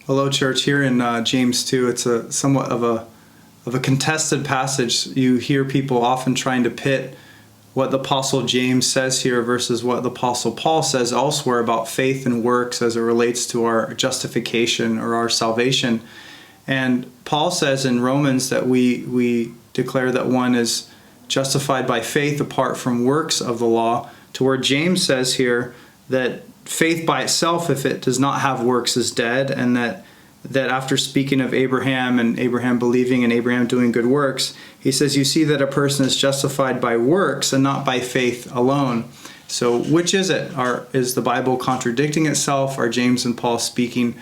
Hello, church. Here in James 2, it's a somewhat of a contested passage. You hear people often trying to pit what the Apostle James says here versus what the Apostle Paul says elsewhere about faith and works as it relates to our justification or our salvation. And Paul says in Romans that we declare that one is justified by faith apart from works of the law, to where James says here that faith by itself, if it does not have works, is dead, and that after speaking of Abraham and Abraham believing and Abraham doing good works, he says, you see that a person is justified by works and not by faith alone. So which is it? Is the Bible contradicting itself? Are James and Paul speaking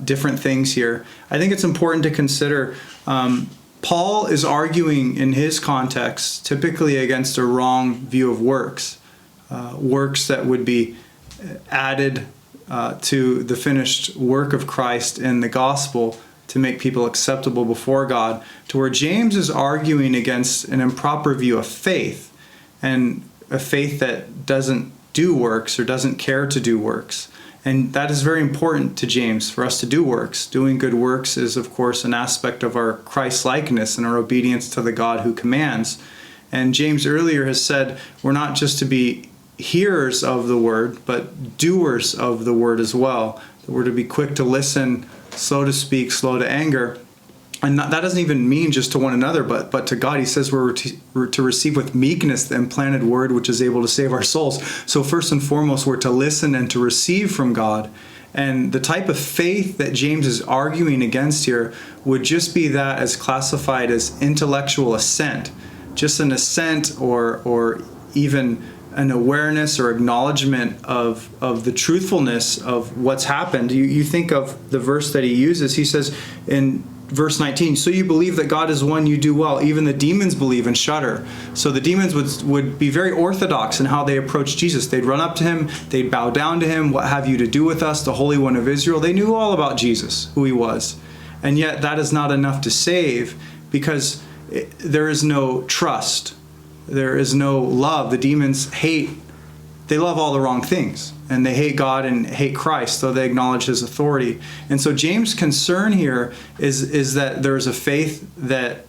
different things here? I think it's important to consider Paul is arguing in his context typically against a wrong view of works. Works that would be added to the finished work of Christ in the gospel to make people acceptable before God, to where James is arguing against an improper view of faith, and a faith that doesn't do works or doesn't care to do works. And that is very important to James, for us to do works. Doing good works is, of course, an aspect of our Christ-likeness and our obedience to the God who commands. And James earlier has said we're not just to be hearers of the word, but doers of the word as well. That we're to be quick to listen, slow to speak, slow to anger. And that doesn't even mean just to one another, but to God. He says we're to receive with meekness the implanted word which is able to save our souls. So first and foremost, we're to listen and to receive from God. And the type of faith that James is arguing against here would just be that as classified as intellectual assent. Just an assent or even an awareness or acknowledgement of the truthfulness of what's happened. You think of the verse that he uses. He says in verse 19, so you believe that God is one, you do well. Even the demons believe and shudder. So the demons would be very orthodox in how they approach Jesus. They'd run up to him, they'd bow down to him. What have you to do with us, the Holy One of Israel? They knew all about Jesus, who he was. And yet that is not enough to save, because there is no trust. There is no love. The demons they love all the wrong things, and they hate God and hate Christ, though they acknowledge his authority. And so James' concern here is that there's a faith that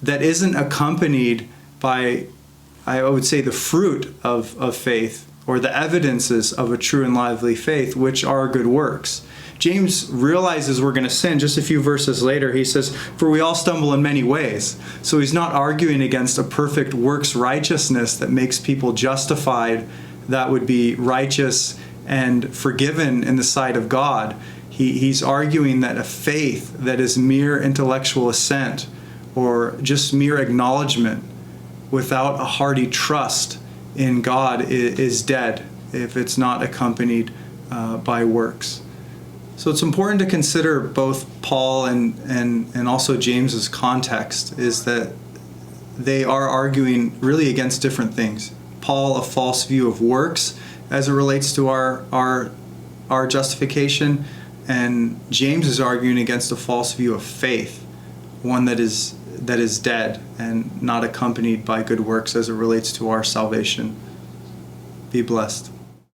isn't accompanied by, I would say, the fruit of faith, or the evidences of a true and lively faith, which are good works. James realizes we're going to sin. Just a few verses later, he says, for we all stumble in many ways. So he's not arguing against a perfect works righteousness that makes people justified, that would be righteous and forgiven in the sight of God. He's arguing that a faith that is mere intellectual assent or just mere acknowledgement without a hearty trust in God is dead if it's not accompanied by works. So it's important to consider both Paul and also James's context, is that they are arguing really against different things. Paul, a false view of works as it relates to our justification, and James is arguing against a false view of faith, one that is dead and not accompanied by good works as it relates to our salvation. Be blessed.